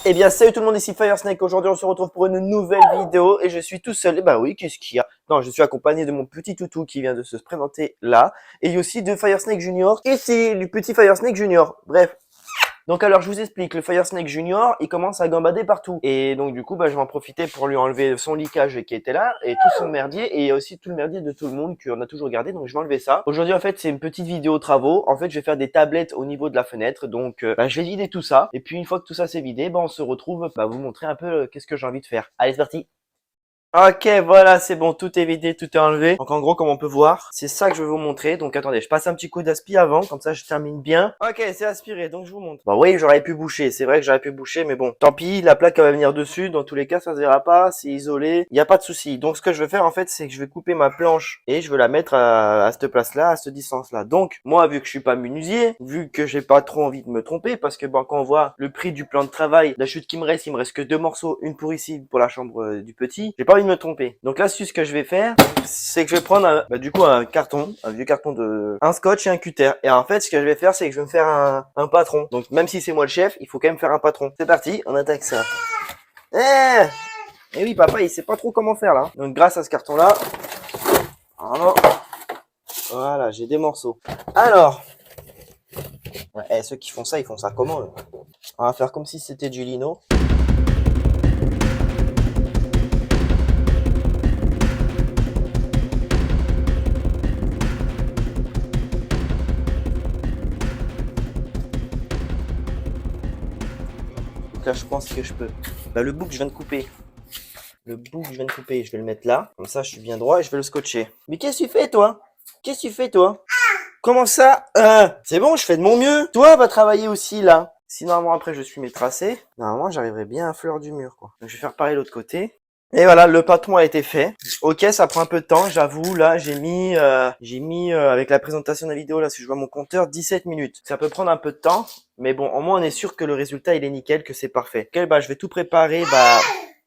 Eh bien, salut tout le monde, ici Firesnake. Aujourd'hui, on se retrouve pour une nouvelle vidéo et je suis tout seul. Et bah oui, qu'est-ce qu'il y a? Non, je suis accompagné de mon petit toutou qui vient de se présenter là. Et aussi de Firesnake Junior. Et c'est du petit Firesnake Junior. Bref. Donc alors, je vous explique. Le Firesnake Junior, il commence à gambader partout. Et donc, du coup, bah, je vais en profiter pour lui enlever son liquage qui était là et tout son merdier et aussi tout le merdier de tout le monde qu'on a toujours gardé. Donc, je vais enlever ça. Aujourd'hui, en fait, c'est une petite vidéo travaux. En fait, je vais faire des tablettes au niveau de la fenêtre. Donc, bah, je vais vider tout ça. Et puis, une fois que tout ça c'est vidé, bah, on se retrouve, bah, vous montrer un peu qu'est-ce que j'ai envie de faire. Allez, c'est parti. Ok, voilà, c'est bon, tout est vidé, tout est enlevé. Donc en gros, comme on peut voir, c'est ça que je vais vous montrer. Donc attendez, je passe un petit coup d'aspi avant, comme ça je termine bien. Ok, c'est aspiré, donc je vous montre. Bah oui, j'aurais pu boucher, c'est vrai que j'aurais pu boucher, mais bon, tant pis, la plaque elle va venir dessus. Dans tous les cas, ça se verra pas, c'est isolé, il n'y a pas de souci. Donc ce que je vais faire en fait, c'est que je vais couper ma planche et je vais la mettre à cette place-là, à cette distance-là. Donc moi, vu que je suis pas menuisier, vu que j'ai pas trop envie de me tromper, parce que bon, quand on voit le prix du plan de travail, la chute qui il me reste que 2 morceaux, une pour ici, pour la chambre du petit. J'ai pas envie de me tromper. Donc l'astuce que je vais faire, c'est que je vais prendre du coup un carton, un vieux carton de un scotch et un cutter. Et en fait, ce que je vais faire, c'est que je vais me faire un patron. Donc même si c'est moi le chef, il faut quand même faire un patron. C'est parti, on attaque ça. Eh oui, papa, il sait pas trop comment faire là. Donc grâce à ce carton-là, voilà, j'ai des morceaux. Alors, ouais, ceux qui font ça, ils font ça comment là? On va faire comme si c'était du lino. Donc là, je pense que je peux. Bah, le bout que je viens de couper. Le bout que je viens de couper, je vais le mettre là. Comme ça, je suis bien droit et je vais le scotcher. Mais qu'est-ce que tu fais, toi? Qu'est-ce que tu fais, toi? Comment ça? C'est bon, je fais de mon mieux. Toi, va travailler aussi, là. Si normalement, après, je suis mes tracés, normalement, j'arriverai bien à fleur du mur, quoi. Donc, je vais faire pareil de l'autre côté. Et voilà, le patron a été fait. Ok, ça prend un peu de temps, j'avoue. Là, j'ai mis avec la présentation de la vidéo, là, si je vois mon compteur, 17 minutes. Ça peut prendre un peu de temps, mais bon, au moins, on est sûr que le résultat, il est nickel, que c'est parfait. Ok, bah, je vais tout préparer, bah,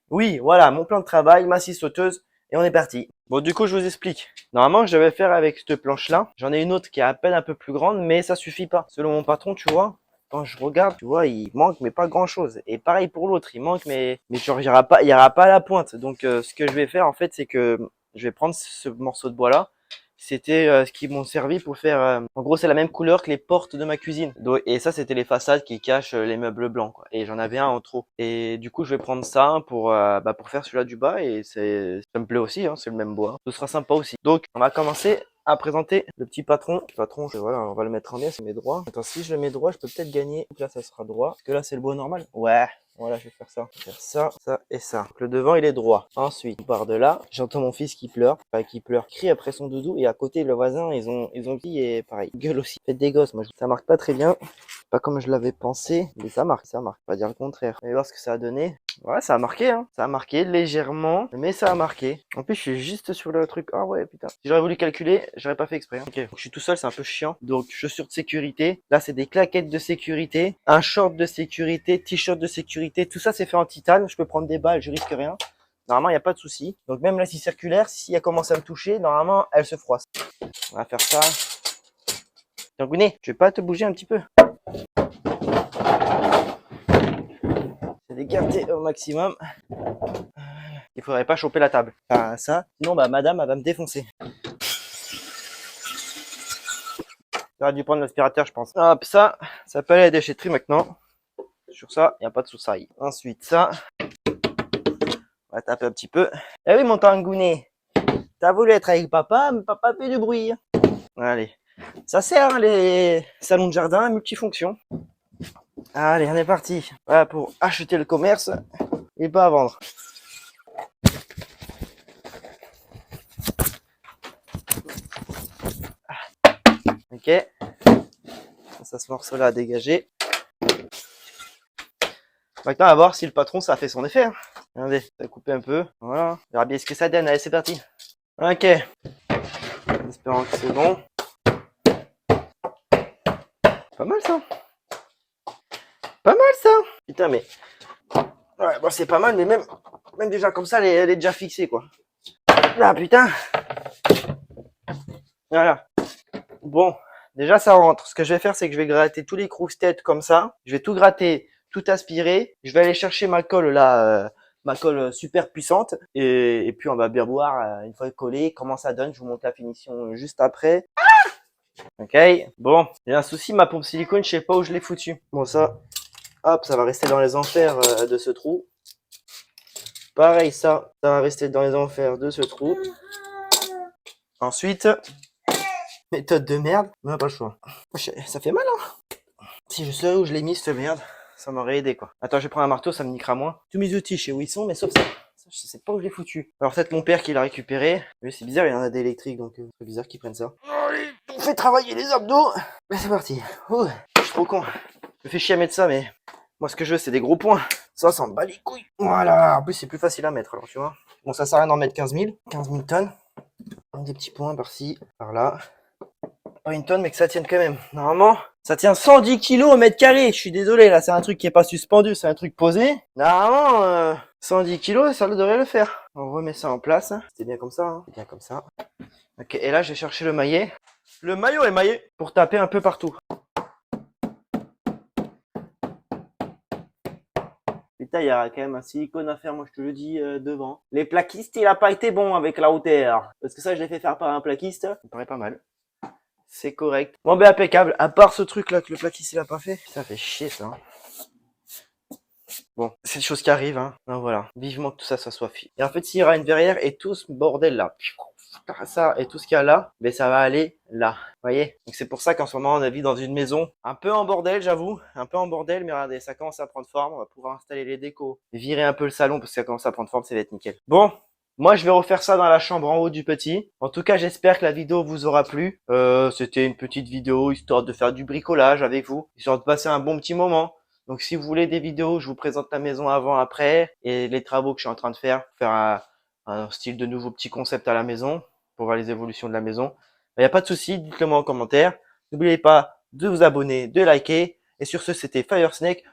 oui, voilà, mon plan de travail, ma scie sauteuse, et on est parti. Bon, du coup, je vous explique. Normalement, je devais faire avec cette planche-là. J'en ai une autre qui est à peine un peu plus grande, mais ça suffit pas. Selon mon patron, tu vois, quand je regarde, tu vois, il manque, mais pas grand-chose. Et pareil pour l'autre, il manque, mais genre, il y aura pas la pointe. Donc, ce que je vais faire, en fait, c'est que je vais prendre ce morceau de bois-là. C'était ce qui m'ont servi pour faire. En gros, c'est la même couleur que les portes de ma cuisine. Et ça, c'était les façades qui cachent les meubles blancs, quoi. Et j'en avais un en trop. Et du coup, je vais prendre ça pour faire celui-là du bas. Et ça me plaît aussi, hein, c'est le même bois. Ce sera sympa aussi. Donc, on va commencer à présenter le petit patron. Le patron, voilà, on va le mettre en bien, c'est mes droits. Attends, si je le mets droit, je peux peut-être gagner. Donc là, ça sera droit. Parce que là, c'est le bois normal. Ouais. Voilà, je vais faire ça. Je vais faire ça, ça et ça. Donc, le devant, il est droit. Ensuite, on part de là. J'entends mon fils qui pleure. Enfin, qui pleure. Crie après son doudou. Et à côté, le voisin, ils ont dit et pareil. Gueule aussi. Faites des gosses. Moi, ça marque pas très bien. Pas comme je l'avais pensé. Mais ça marque, ça marque. Pas dire le contraire. On va voir ce que ça a donné. Ouais, ça a marqué, hein. Ça a marqué légèrement, mais ça a marqué. En plus, je suis juste sur le truc. Ah ouais, putain. Si j'aurais voulu calculer, j'aurais pas fait exprès. Hein. Ok, donc, je suis tout seul, c'est un peu chiant. Donc, chaussures de sécurité. Là, c'est des claquettes de sécurité, un short de sécurité, t-shirt de sécurité. Tout ça, c'est fait en titane. Je peux prendre des balles, je risque rien. Normalement, il n'y a pas de souci. Donc, même la scie circulaire, si elle commence à me toucher, normalement, elle se froisse. On va faire ça. Tangounet, tu veux pas te bouger un petit peu? C'est d'écarter au maximum. Il faudrait pas choper la table. Enfin, ça. Sinon, bah, madame, elle va me défoncer. J'aurais dû prendre l'aspirateur, je pense. Hop, ça peut aller à la déchetterie maintenant. Sur ça, il n'y a pas de souci. Ensuite, ça. On va taper un petit peu. Eh oui, mon tangounet. T'as voulu être avec papa, mais papa fait du bruit. Allez. Ça sert, hein, les salons de jardin multifonctions. Allez, on est parti. Voilà pour acheter le commerce et pas à vendre. Ok. Ça, ce morceau-là à dégager. Maintenant, on va voir si le patron, ça a fait son effet. Hein. Regardez, ça a coupé un peu. Voilà. On verra bien ce que ça donne. Allez, c'est parti. Ok. Espérons que c'est bon. Pas mal ça. Pas mal ça. Putain, mais... Ouais, bon, c'est pas mal, mais même déjà comme ça, elle est déjà fixée, quoi. Ah, putain. Voilà. Bon, déjà, ça rentre. Ce que je vais faire, c'est que je vais gratter tous les crousses-têtes comme ça. Je vais tout gratter tout aspiré. Je vais aller chercher ma colle là, ma colle super puissante. Et puis on va bien voir une fois collé comment ça donne. Je vous montre la finition juste après. Ok, bon, j'ai un souci, ma pompe silicone, je sais pas où je l'ai foutu. Bon ça, hop, ça va rester dans les enfers de ce trou. Pareil, ça va rester dans les enfers de ce trou. Ensuite, méthode de merde, on n'a pas le choix. Ça fait mal, hein. Si je savais où je l'ai mis, cette merde, ça m'aurait aidé, quoi. Attends, je vais prendre un marteau, ça me niquera moins. Tous mes outils, je sais où ils sont, mais sauf ça. Je sais pas où je l'ai foutu. Alors peut-être mon père qui l'a récupéré. Mais c'est bizarre, il y en a d'électrique, donc c'est bizarre qu'ils prennent ça. Allez, on fait travailler les abdos. Là, c'est parti. Oh, je suis trop con. Je me fais chier à mettre ça, mais moi, ce que je veux, c'est des gros points. Ça me bat les couilles. Voilà. En plus, c'est plus facile à mettre, alors tu vois. Bon, ça sert à rien d'en mettre 15 000. 15 000 tonnes. Des petits points par-ci, par-là. Pas une tonne, mais que ça tienne quand même. Normalement, ça tient 110 kilos au mètre carré. Je suis désolé, là, c'est un truc qui est pas suspendu, c'est un truc posé. Normalement, 110 kilos, ça devrait le faire. On remet ça en place. C'était bien comme ça, hein. C'est bien comme ça. Ok, et là, je vais chercher le maillet. Le maillot est maillé pour taper un peu partout. Putain, il y a quand même un silicone à faire, moi je te le dis, devant. Les plaquistes, il a pas été bon avec la hauteur. Parce que ça, je l'ai fait faire par un plaquiste. Ça me paraît pas mal. C'est correct. Bon, ben impeccable. À part ce truc là que le plaquiste il a pas fait. Ça fait chier ça. Hein. Bon, c'est des choses qui arrivent. Hein. Donc, voilà. Vivement que tout ça soit fini. Et en fait, s'il y aura une verrière et tout ce bordel là. Ça et tout ce qu'il y a là, ben ça va aller là. Vous voyez? Donc c'est pour ça qu'en ce moment on vit dans une maison un peu en bordel, j'avoue. Un peu en bordel, mais regardez, ça commence à prendre forme. On va pouvoir installer les décos. Virer un peu le salon parce que ça commence à prendre forme, ça va être nickel. Bon. Moi, je vais refaire ça dans la chambre en haut du petit. En tout cas, j'espère que la vidéo vous aura plu. C'était une petite vidéo histoire de faire du bricolage avec vous, histoire de passer un bon petit moment. Donc, si vous voulez des vidéos, je vous présente la maison avant, après et les travaux que je suis en train de faire un style de nouveau petit concept à la maison pour voir les évolutions de la maison. Il n'y a pas de souci, dites-le moi en commentaire. N'oubliez pas de vous abonner, de liker. Et sur ce, c'était Fire Snake.